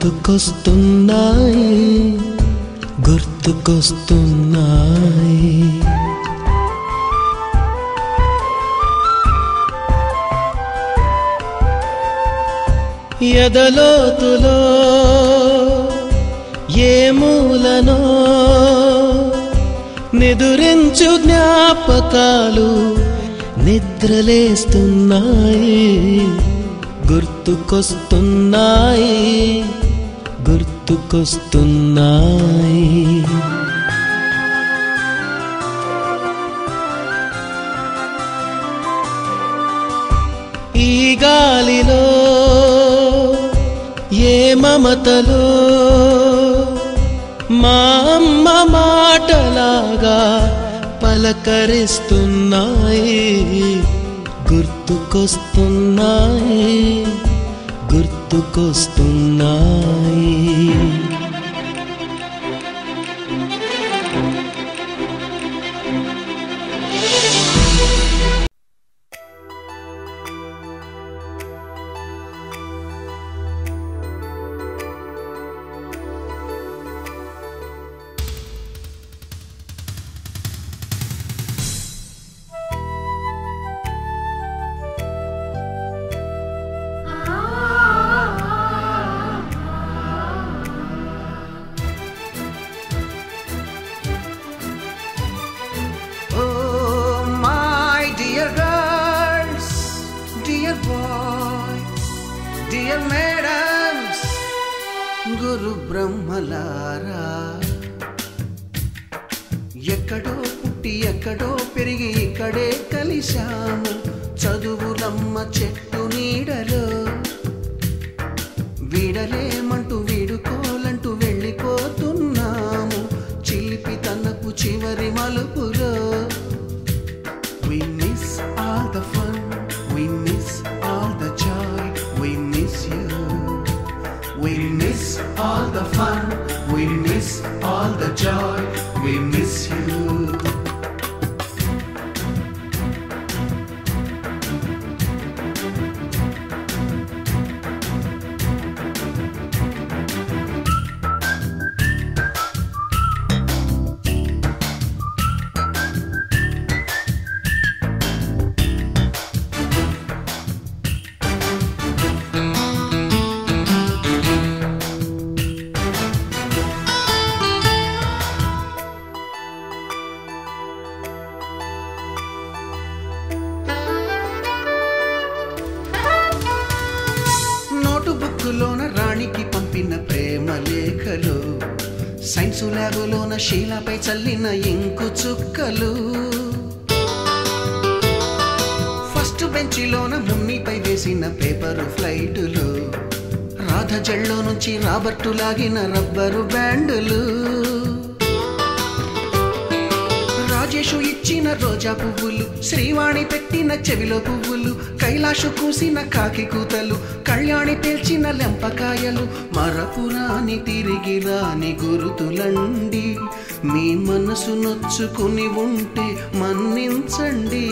గుర్తుకొస్తున్నాయి గుర్తుకొస్తున్నాయి ఎదలోతులో ఏ మూలనో నిదురించు జ్ఞాపకాలు నిద్రలేస్తున్నాయి గుర్తుకొస్తున్నాయి గుర్తుకొస్తున్నాయి ఈ గాలిలో ఏ మమతలో మా అమ్మ మాటలాగా పలకరిస్తున్నాయి గుర్తుకొస్తున్నాయి గుర్తుకొస్తున్నాయి Dear madams, Guru Brahmalara, ఎక్కడో పుట్టి ఎక్కడో పెరిగి ఇక్కడే కలిశాము చదువులమ్మ చెట్టు నీడలో వీడలేమంటూ వీడుకోలంటూ వెళ్ళిపోతున్నాము చిలిపి తనపు చివరి మలుపులో. We miss all the fun, we miss all the joy, we miss you. We miss all the fun, we miss all the joy, we miss you. లోన రాణికి పంపిన ప్రేమ లేఖలు సైన్స్ ల్యాబులోన శీలపై చల్లిన ఇంకు చుక్కలు ఫస్ట్ బెంచిలోన మున్నిపై వేసిన పేపరు ఫ్లైటులు రాధ జల్లో నుంచి రాబర్టు లాగిన rubber బ్యాండులు Rajesh ఇచ్చిన రోజా పువ్వులు శ్రీవాణి పెట్టిన చెవిలో పువ్వులు కైలాషు కూసిన కాకి కూతలు కళ్యాణి పేల్చిన లెంపకాయలు మరపురాని తిరిగి రాని గురుతులండి మీ మనసు నొచ్చుకుని ఉంటే మన్నించండి.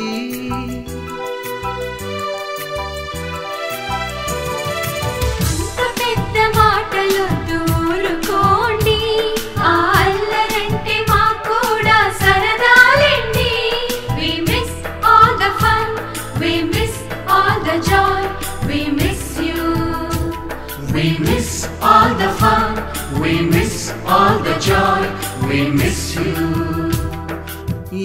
We miss all the fun, we miss all the joy, we miss you.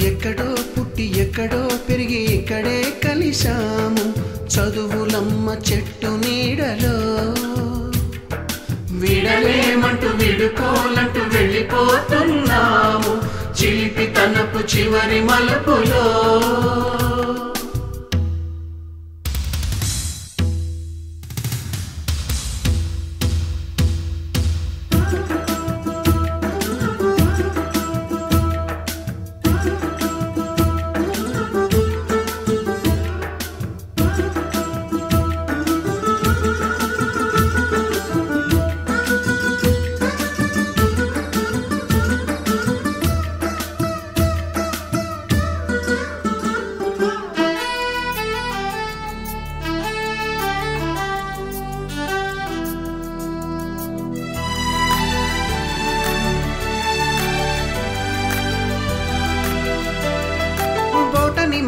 ఎక్కడో పుట్టి ఎక్కడో పెరిగి ఇక్కడే కలిశాము చదువులమ్మ చెట్టు నీడలో వీడలేమంటూ వీడుకోలంటూ వెళ్ళిపోతున్నాము చిలిపి తనపు చివరి మలుపులో.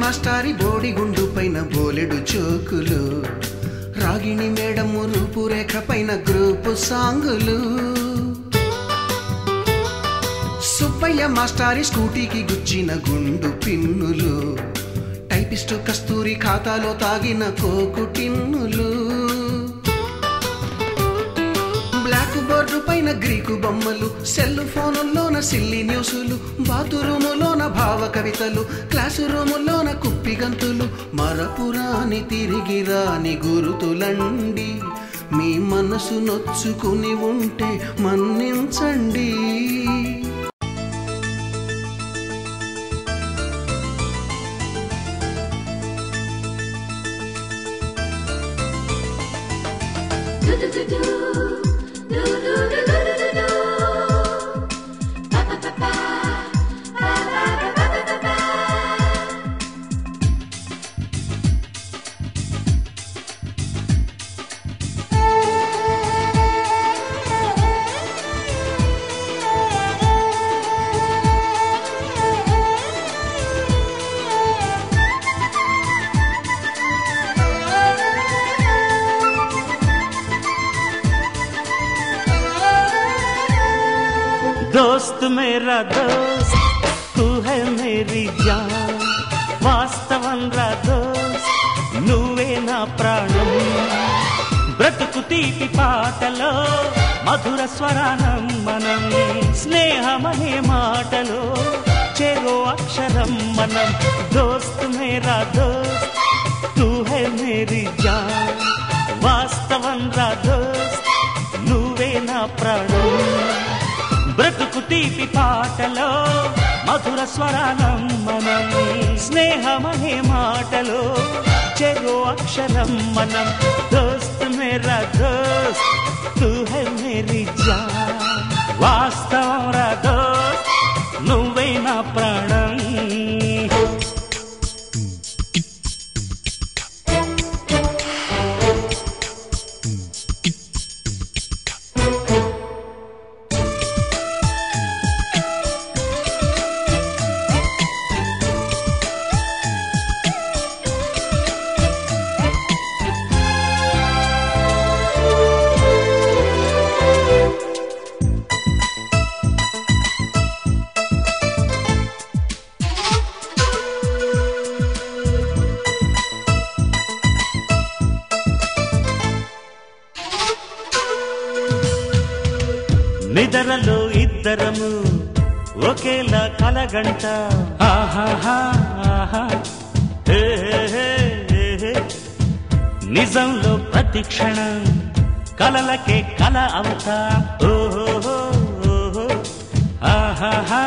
మాస్టారి బోడిగుండు పైన బోలెడు చోకులు, రాగిణి మేడము రూపురేఖ పైన గ్రూపు సాంగులు, సుబ్బయ్య మాస్టారి స్కూటీకి గుచ్చిన గుండు పిన్నులు, టైపిస్టు కస్తూరి ఖాతాలో తాగిన కోకు టిన్నులు, బ్లాక్ బోర్డు పైన గ్రీకు బొమ్మలు, సెల్ ఫోనుల్లోన సిల్లి న్యూసులు, బాతురూములోన భావ కవితలు, క్లాసు రూములోన కుప్పి గంతులు, మరపురాని తిరిగి రాని గురుతులండి, మీ మనసు నొచ్చుకుని ఉంటే మన్నించండి. दोस्त मेरा दोस्त तू है मेरी जान, వాస్తవం రా దోస్త్ నువ్వే నా ప్రాణం, బ్రతుకు తీపి పాటలో మధుర స్వరానం మనం, స్నేహమనే మాటలో చెరో అక్షరం మనం. దోస్త్ మేరా దోస్త్ తూ హై మేరీ జాన్, వాస్తవం రా దోస్త్ నువ్వే నా ప్రాణం, బ్రతుకు తీపి పాటలో మధుర స్వరానం మనం, స్నేహమనే మాటలో చెరో అక్షరం మనం. దోస్త్ మేరా దోస్త్ తూ హై మేరీ జాన్, వాస్తవం రా దోస్త్ నువ్వే నా ప్రాణం. నిద్రలో ఇద్దరము ఒకేలా కలగంట, ఆహాహా ఆహా హే హే హే, నిజంలో ప్రతి క్షణం కలలకే కల అవుతా, ఓహో ఓహో ఆహాహా